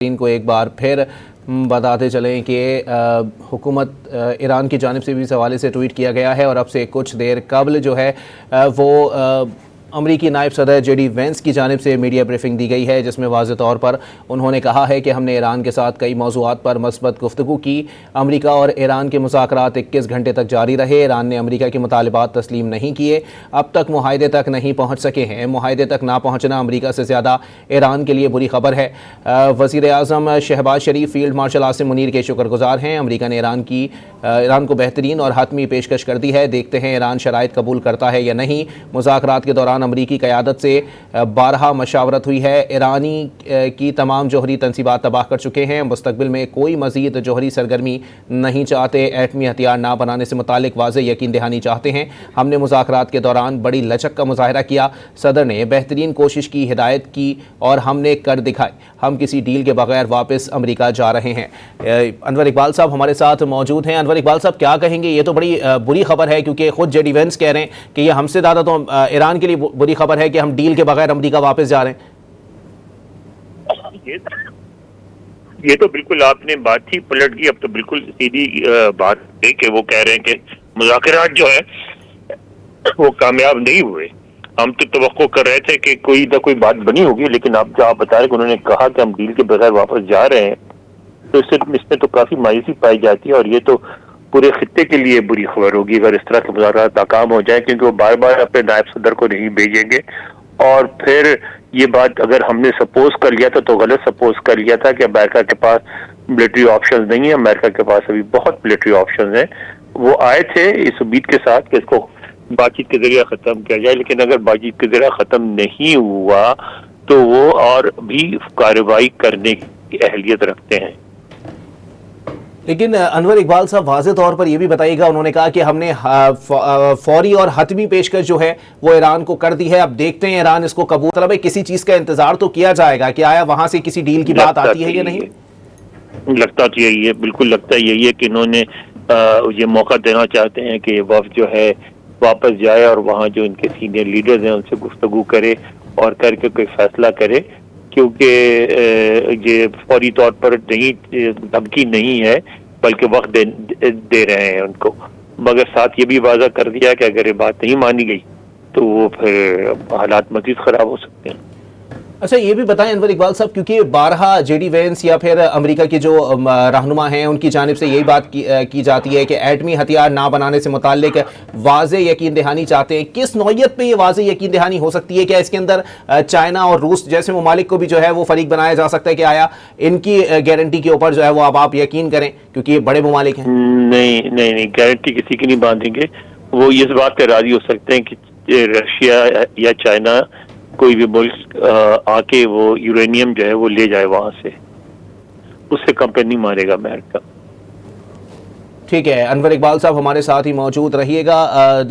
को एक बार फिर बताते चलें कि हुकूमत ईरान की जानिब से भी इस हवाले से ट्वीट किया गया है और अब से कुछ देर कबल जो है वो अमरीकी नायब सदर जेडी वेंस की जानिब से मीडिया ब्रीफिंग दी गई है, जिसमें वाज़ेह तौर पर उन्होंने कहा है कि हमने ईरान के साथ कई मौज़ूआत पर मस्बत गुफ्तगू की। अमरीका और ईरान के मुज़ाकरात 21 घंटे तक जारी रहे। ईरान ने अमरीका के मुतालिबात तस्लीम नहीं किए, अब तक मुआहदे तक नहीं पहुँच सके हैं। मुआहदे तक ना पहुँचना अमरीका से ज़्यादा ईरान के लिए बुरी खबर है। वज़ीर आज़म शहबाज शरीफ फील्ड मार्शल आसिम मुनीर के शुक्रगुजार हैं। अमरीका ने ईरान को बेहतरीन और हतमी पेशकश कर दी है। देखते हैं ईरान शराइत कबूल करता है या नहीं। मुज़ाकरात के दौरान अमरीकी क़यादत से 12 मशावरत हुई है। ईरानी की तमाम जौहरी तनसीबात तबाह कर चुके हैं। मुस्तकबिल में कोई मज़ीद जौहरी सरगर्मी नहीं चाहते। एटमी हथियार ना बनाने से मुतालिक वाज़ेह यकीन दहानी चाहते हैं। हमने मुज़ाकरात के दौरान बड़ी लचक का मुज़ाहरा किया। सदर ने बेहतरीन कोशिश की, हिदायत की और हमने कर दिखाई। हम किसी डील के बगैर वापस अमरीका जा रहे हैं। अनवर इकबाल साहब हमारे साथ मौजूद हैं। अनवर इकबाल साहब, क्या कहेंगे? ये तो बड़ी बुरी खबर है, क्योंकि खुद जेडी वेंस कह रहे हैं कि ये हमसे ज़्यादा तो ईरान के लिए बुरी खबर है कि हम डील के बगैर अमरीका वापस जा रहे हैं। ये तो बिल्कुल आपने बात ही पलट दी। अब तो बिल्कुल सीधी बात है कि वो कह रहे हैं कि मुज़ाकरात जो है वो कामयाब नहीं हुए। हम तो तवक्को कर रहे थे कि कोई ना कोई बात बनी होगी, लेकिन अब जो आप बता रहे कि उन्होंने कहा कि हम डील के बगैर वापस जा रहे हैं, तो इसमें तो काफी मायूसी पाई जाती है और ये तो पूरे खित्ते के लिए बुरी खबर होगी अगर इस तरह के मुज़ाकरात नाकाम हो जाए, क्योंकि वो बार बार अपने नायब सदर को नहीं भेजेंगे। और फिर ये बात अगर हमने सपोज कर लिया था तो गलत सपोज कर लिया था कि अमेरिका के पास मिलिट्री ऑप्शंस नहीं है। अमेरिका के पास अभी बहुत मिलिट्री ऑप्शंस हैं। वो आए थे इस उम्मीद के साथ कि इसको बातचीत के जरिए खत्म किया जाए, लेकिन अगर बातचीत के जरिए खत्म नहीं हुआ तो वो और भी कार्रवाई करने की अहलियत रखते हैं। लेकिन अनवर इकबाल साहब, वाज़ेह तौर पर यह भी बताइएगा, उन्होंने कहा कि हमने फौरी और हतमी पेशकश जो है वो ईरान को कर दी है। अब देखते हैं ईरान इसको कबूल, मतलब किसी चीज का इंतजार तो किया जाएगा कि आया वहां से किसी डील की बात आती है या नहीं। लगता तो यही है, बिल्कुल लगता यही है कि इन्होंने ये मौका देना चाहते हैं कि वफ़द जो है वापस जाए और वहाँ जो इनके सीनियर लीडर्स हैं उनसे गुफ्तगू करे और करके कोई फैसला करे, क्योंकि ये फौरी तौर पर नहीं, धमकी नहीं है बल्कि वक्त दे रहे हैं उनको। मगर साथ ये भी वाज़ा कर दिया कि अगर ये बात नहीं मानी गई तो वो फिर हालात मज़ीद ख़राब हो सकते हैं। अच्छा, ये भी बताएं अनवर इकबाल साहब, क्योंकि 12 जेडी वेंस या फिर अमेरिका के जो रहनुमा हैं उनकी जानिब से यही बात की जाती है कि एटमी हथियार ना बनाने से मुताल्लिक वाज़ेह यकीन दहानी चाहते हैं। किस नौयत पे ये वाज़ेह यकीन दहानी हो सकती है? क्या इसके अंदर चाइना और रूस जैसे ममालिक को भी जो है वो फरीक बनाया जा सकता है कि आया इनकी गारंटी के ऊपर जो है वो अब आप यकीन करें, क्योंकि ये बड़े ममालिक हैं? नहीं, गारंटी किसी की नहीं बांधेंगे। वो इस बात पर राजी हो सकते हैं कि रशिया या चाइना कोई भी मुल्क आके वो यूरेनियम जो है वो ले जाए वहां से, उससे कम पे नहीं मारेगा अमेरिका। ठीक है, अनवर इकबाल साहब हमारे साथ ही मौजूद रहिएगा।